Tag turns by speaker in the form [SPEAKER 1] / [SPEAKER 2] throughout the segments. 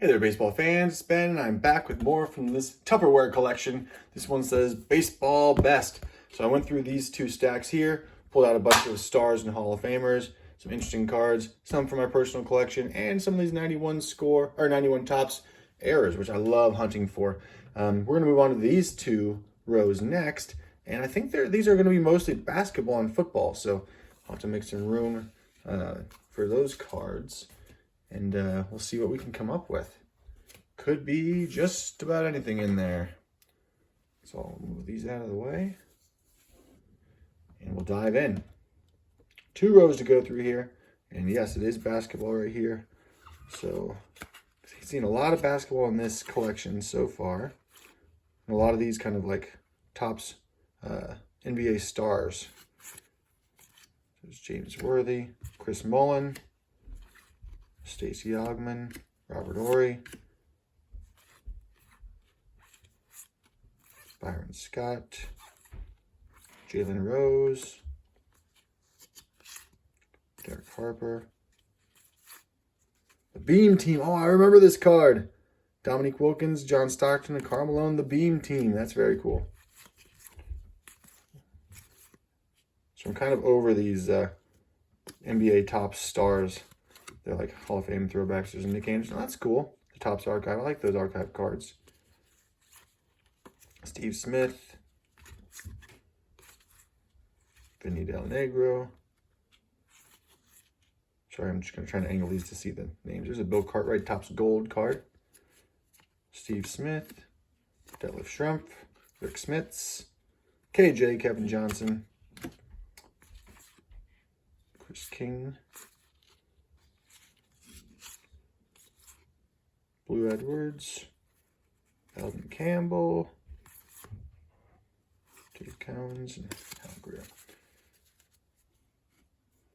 [SPEAKER 1] Hey there, baseball fans. It's Ben, and I'm back with more from this Tupperware collection. This one says Baseball Best. So I went through these two stacks here, pulled out a bunch of stars and Hall of Famers, some interesting cards, some from my personal collection, and some of these 91 Topps errors, which I love hunting for. We're going to move on to these two rows next, and I think these are going to be mostly basketball and football, so I'll have to make some room for those cards. And we'll see what we can come up with. Could be just about anything in there. So I'll move these out of the way. And we'll dive in. 2 rows to go through here. And yes, it is basketball right here. So I've seen a lot of basketball in this collection so far. And a lot of these kind of like Topps NBA stars. There's James Worthy, Chris Mullin, Stacey Ogman, Robert Horry, Byron Scott, Jalen Rose, Derek Harper, the Beam Team. Oh, I remember this card. Dominique Wilkins, John Stockton, and Karl Malone, the Beam Team. That's very cool. So I'm kind of over these NBA Topps stars. They're like Hall of Fame throwbacks. There's a Nick Anderson. That's cool. The Topps archive. I like those archive cards. Steve Smith. Vinny Del Negro. Sorry, I'm just going to try to angle these to see the names. There's a Bill Cartwright Topps Gold card. Steve Smith. Detlef Schrempf. Rick Smits. KJ, Kevin Johnson. Chris King. Blue Edwards, Alvin Campbell, Dave Cowens, and Hal Greer.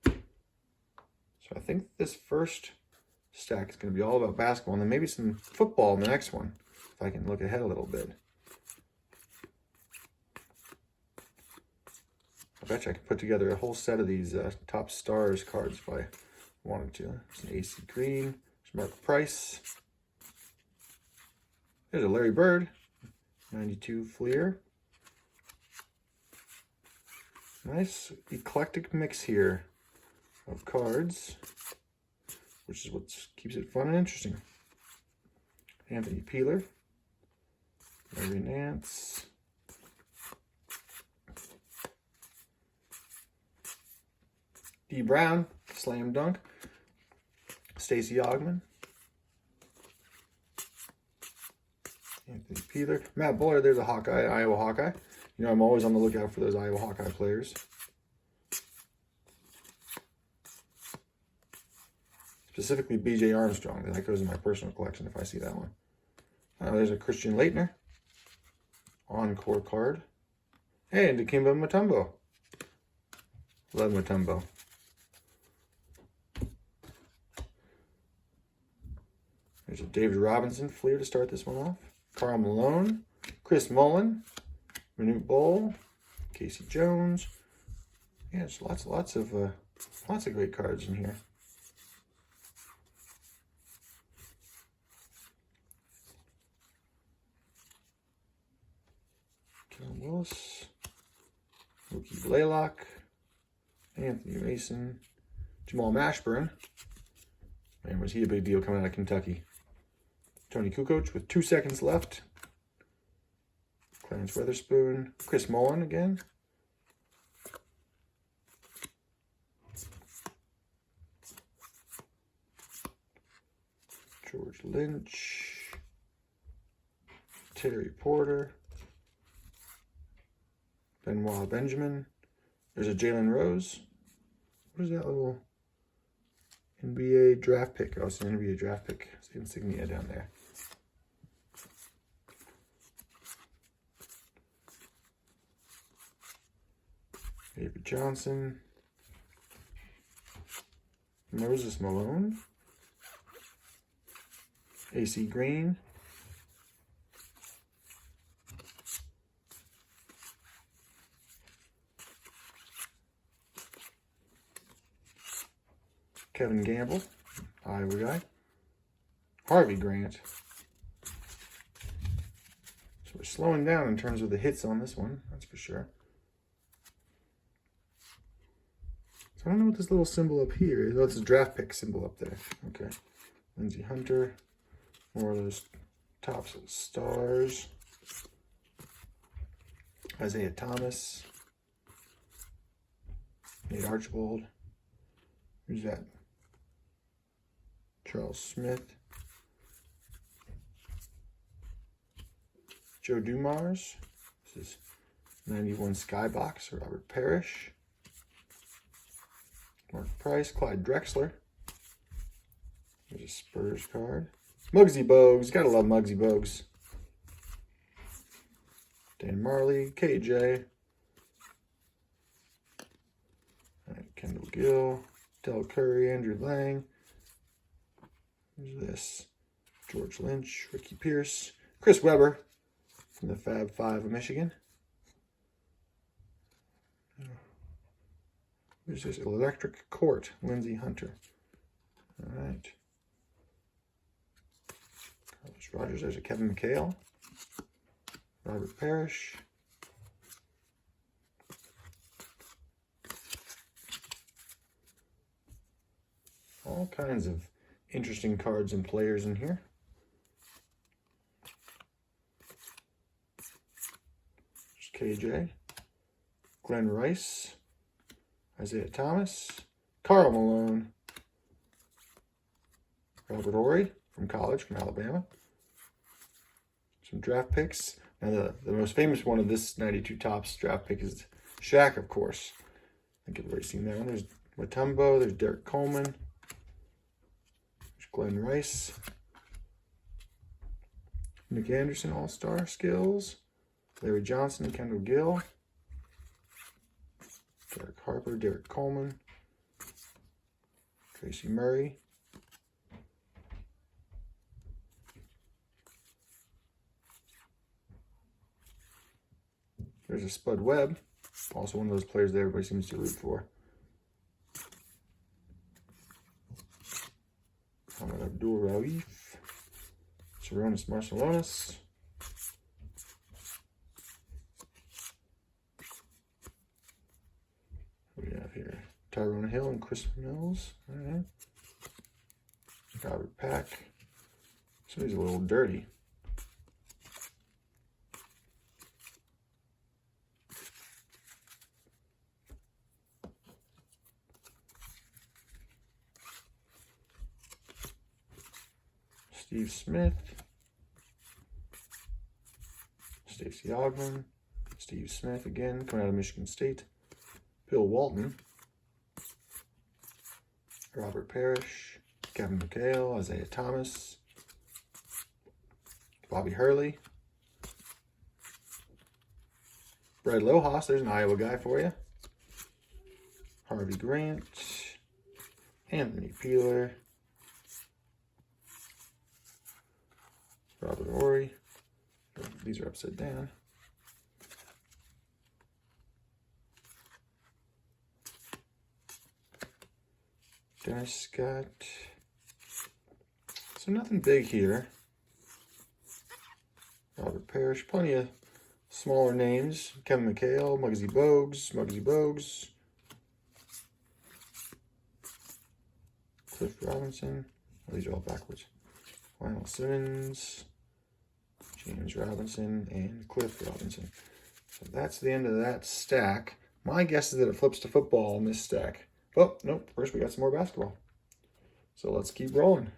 [SPEAKER 1] So I think this first stack is going to be all about basketball, and then maybe some football in the next one, if I can look ahead a little bit. I bet you I could put together a whole set of these Topps Stars cards if I wanted to. There's an AC Green, there's Mark Price. There's a Larry Bird, 92 Fleer. Nice eclectic mix here of cards, which is what keeps it fun and interesting. Anthony Peeler, Larry Nance, D. Brown, Slam Dunk, Stacey Ogman, Anthony Peeler. Matt Buller, there's a Hawkeye, Iowa Hawkeye. You know, I'm always on the lookout for those Iowa Hawkeye players. Specifically, B.J. Armstrong. That goes in my personal collection if I see that one. There's a Christian Laettner. Encore card. Hey, and Dikembe Mutombo. Love Mutombo. There's a David Robinson Fleer to start this one off. Karl Malone, Chris Mullin, Manute Bol, Casey Jones. Yeah, there's lots of great cards in here. Kevin Willis, Mookie Blaylock, Anthony Mason, Jamal Mashburn. Man, was he a big deal coming out of Kentucky. Tony Kukoc with 2 seconds left. Clarence Weatherspoon. Chris Mullin again. George Lynch. Terry Porter. Benoit Benjamin. There's a Jalen Rose. What is that little NBA draft pick? Oh, it's an NBA draft pick. It's the insignia down there. David Johnson. Moses Malone. AC Green. Kevin Gamble, Iowa guy. Harvey Grant. So we're slowing down in terms of the hits on this one, that's for sure. So I don't know what this little symbol up here is. Oh, it's a draft pick symbol up there. Okay. Lindsey Hunter. More of those Topps stars. Isaiah Thomas. Nate Archibald. Who's that? Charles Smith. Joe Dumars. This is 91 Skybox. Robert Parrish. Mark Price. Clyde Drexler. There's a Spurs card. Muggsy Bogues. Gotta love Muggsy Bogues. Dan Marley. KJ. Kendall Gill. Del Curry. Andrew Lang. Who's this? George Lynch. Ricky Pierce. Chris Webber from the Fab Five of Michigan. There's this Electric Court. Lindsey Hunter. All right. Carlos Rogers. There's a Kevin McHale. Robert Parrish. All kinds of interesting cards and players in here. There's KJ. Glenn Rice. Isaiah Thomas. Karl Malone. Robert Horry from college, from Alabama. Some draft picks. Now the most famous one of this 92 Topps draft pick is Shaq, of course. I think everybody's seen that one. There's Mutombo. There's Derek Coleman. Glenn Rice. Nick Anderson, All-Star Skills. Larry Johnson, Kendall Gill. Derek Harper, Derek Coleman. Tracy Murray. There's a Spud Webb. Also one of those players that everybody seems to root for. Muhammad Abdul Rauf, Sarunas Marcelonis, what do we have here? Tyrone Hill and Chris Mills. All right. Robert Pack. Some of these are a little dirty. Steve Smith, Stacey Ogman, Steve Smith again, coming out of Michigan State, Bill Walton, Robert Parrish, Kevin McHale, Isaiah Thomas, Bobby Hurley, Brad Lohaus, there's an Iowa guy for you, Harvey Grant, Anthony Peeler, Robert Horry. These are upside down. Dennis Scott. So nothing big here. Robert Parrish. Plenty of smaller names. Kevin McHale, Muggsy Bogues. Cliff Robinson. Oh, these are all backwards. Lionel Simmons, James Robinson, and Cliff Robinson. So that's the end of that stack. My guess is that it flips to football in this stack. Oh, nope. First we got some more basketball. So let's keep rolling.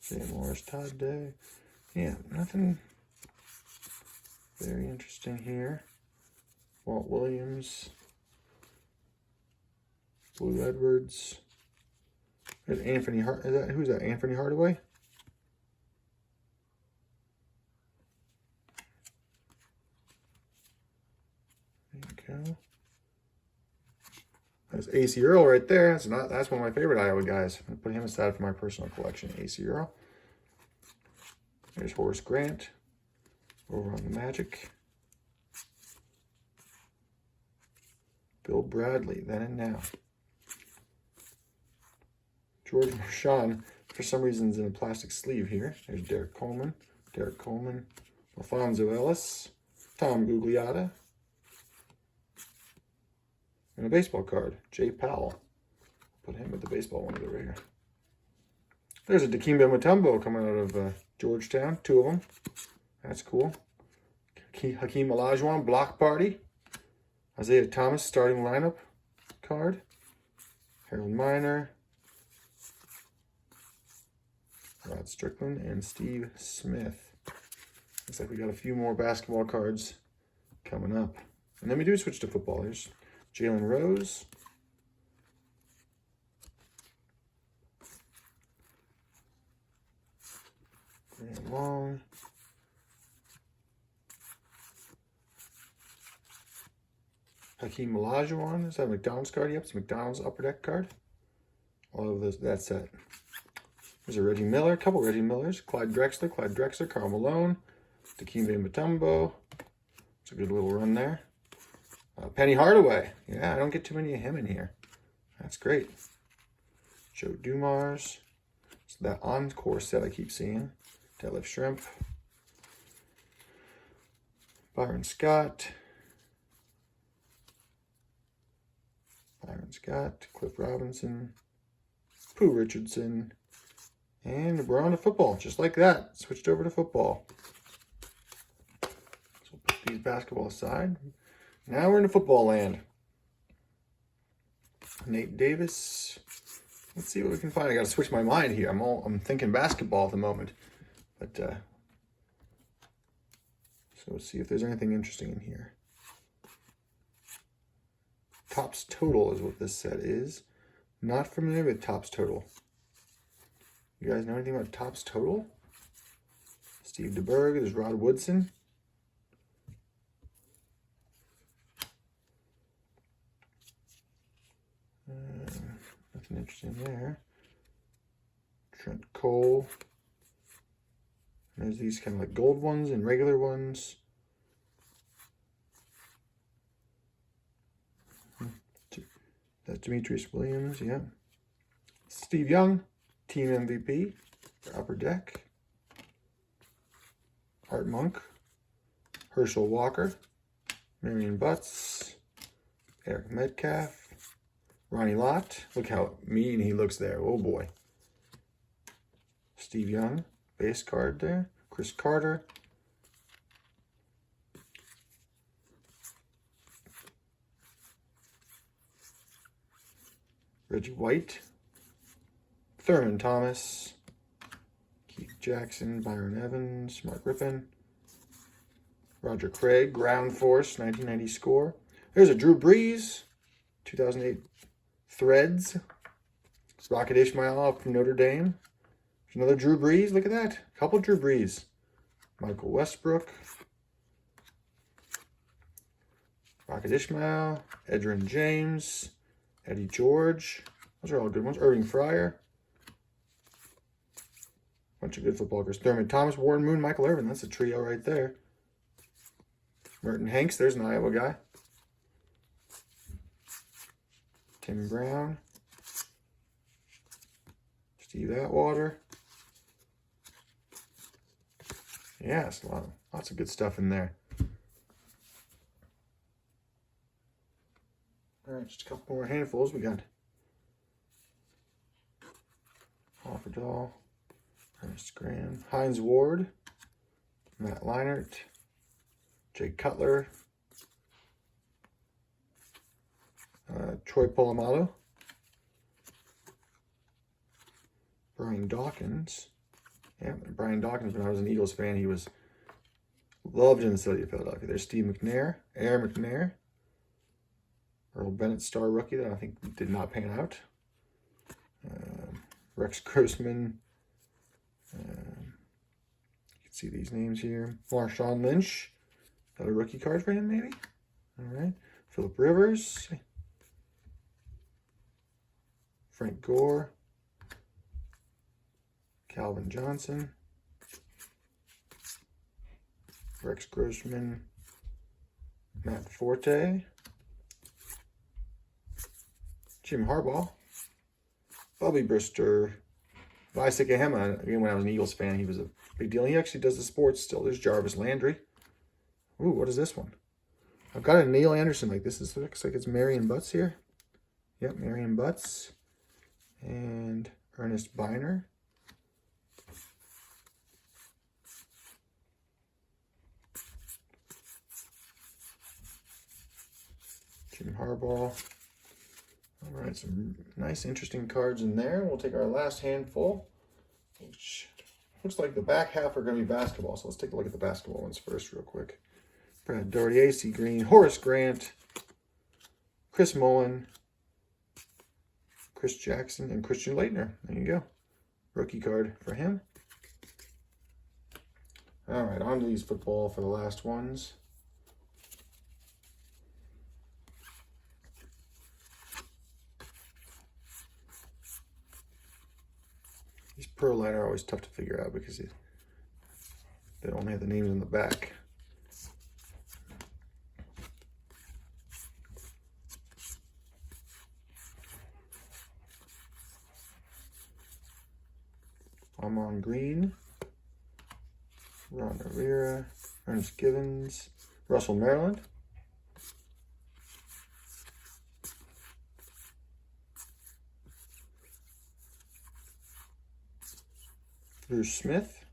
[SPEAKER 1] Sam Morris, Todd Day. Yeah, nothing very interesting here. Walt Williams. Blue Edwards. There's Anthony who's that? Anthony Hardaway? There you go. That's AC Earl right there. That's one of my favorite Iowa guys. I'm gonna put him aside for my personal collection. AC Earl. There's Horace Grant over on the Magic. Bill Bradley, then and now. George Marchand, for some reason, is in a plastic sleeve here. There's Derek Coleman, Alfonso Ellis, Tom Gugliotta, and a baseball card, Jay Powell. Put him with the baseball one over here. There's a Dikembe Mutombo coming out of Georgetown, 2 of them. That's cool. Hakeem Olajuwon, block party. Isaiah Thomas, starting lineup card. Harold Miner. Rod Strickland and Steve Smith. Looks like we got a few more basketball cards coming up. And then we do switch to football. There's Jalen Rose. Graham Long. Hakeem Olajuwon. Is that a McDonald's card? Yep, it's a McDonald's Upper Deck card. All of this, that set. There's a Reggie Miller, a couple Reggie Millers. Clyde Drexler, Karl Malone, Dikembe Mutombo. It's a good little run there. Penny Hardaway. Yeah, I don't get too many of him in here. That's great. Joe Dumars. So that Encore set I keep seeing. Deadlift Shrimp. Byron Scott. Cliff Robinson. Pooh Richardson. And we're on to football, just like that. Switched over to football. So we'll put these basketball aside. Now we're in football land. Nate Davis. Let's see what we can find. I got to switch my mind here. I'm thinking basketball at the moment, but so let's see if there's anything interesting in here. Topps Total is what this set is. Not familiar with Topps Total. You guys know anything about Topps Total? Steve DeBerg, there's Rod Woodson. Nothing interesting there. Trent Cole. There's these kind of like gold ones and regular ones. That's Demetrius Williams, yeah. Steve Young, Team MVP for Upper Deck. Art Monk. Herschel Walker. Marion Butts. Eric Metcalf. Ronnie Lott. Look how mean he looks there. Oh boy. Steve Young. Base card there. Chris Carter. Reggie White. Thurman Thomas. Keith Jackson. Byron Evans. Mark Rippon. Roger Craig. Ground Force. 1990 score. There's a Drew Brees. 2008 Threads. Rocket Ishmael from Notre Dame. There's another Drew Brees. Look at that. A couple Drew Brees. Michael Westbrook. Rocket Ishmael. Edgerrin James. Eddie George. Those are all good ones. Irving Fryer. Bunch of good football players. Thurman Thomas, Warren Moon, Michael Irvin. That's a trio right there. Merton Hanks. There's an Iowa guy. Tim Brown. Steve Atwater. Yes, lots of good stuff in there. All right, just a couple more handfuls. We got Offerdahl, Ernest Graham, Hines Ward, Matt Leinart, Jake Cutler, Troy Polamalu, Brian Dawkins. Yeah, Brian Dawkins, when I was an Eagles fan, he was loved in the city of Philadelphia. There's Steve McNair, Aaron McNair, Earl Bennett, star rookie that I think did not pan out. Rex Grossman. You can see these names here. Marshawn Lynch. Got a rookie card for him, maybe? All right. Phillip Rivers. Frank Gore. Calvin Johnson. Rex Grossman. Matt Forte. Jim Harbaugh, Bobby Brister, Isaac Ahema. Again, when I was an Eagles fan, he was a big deal. He actually does the sports still. There's Jarvis Landry. Ooh, what is this one? I've got a Neil Anderson. Like this is, looks like it's Marion Butts here. Yep, Marion Butts. And Ernest Biner. Jim Harbaugh. All right, some nice, interesting cards in there. We'll take our last handful, which looks like the back half are going to be basketball. So let's take a look at the basketball ones first real quick. Brad Daugherty, AC Green, Horace Grant, Chris Mullen, Chris Jackson, and Christian Laettner. There you go. Rookie card for him. All right, on to these football for the last ones. These pearl line are always tough to figure out because they only have the names in the back. Amon Green, Ron Rivera, Ernest Givens, Russell Maryland, Bruce Smith,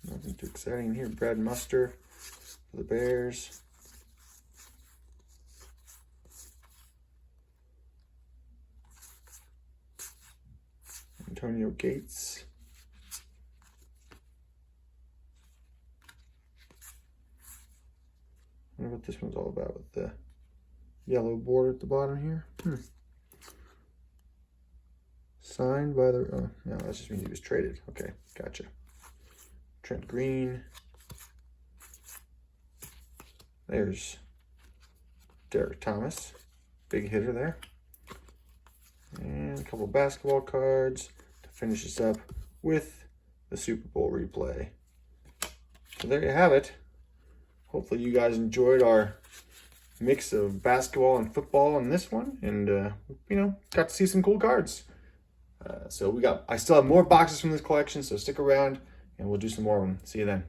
[SPEAKER 1] nothing too exciting here. Brad Muster for the Bears. Antonio Gates. I wonder what this one's all about with the yellow border at the bottom here. Signed by the, oh, no, that just means he was traded. Okay, gotcha. Trent Green. There's Derek Thomas, big hitter there. And a couple basketball cards to finish us up with the Super Bowl replay. So there you have it. Hopefully you guys enjoyed our mix of basketball and football in this one, and you know, got to see some cool cards. So I still have more boxes from this collection, so stick around and we'll do some more of them. See you then.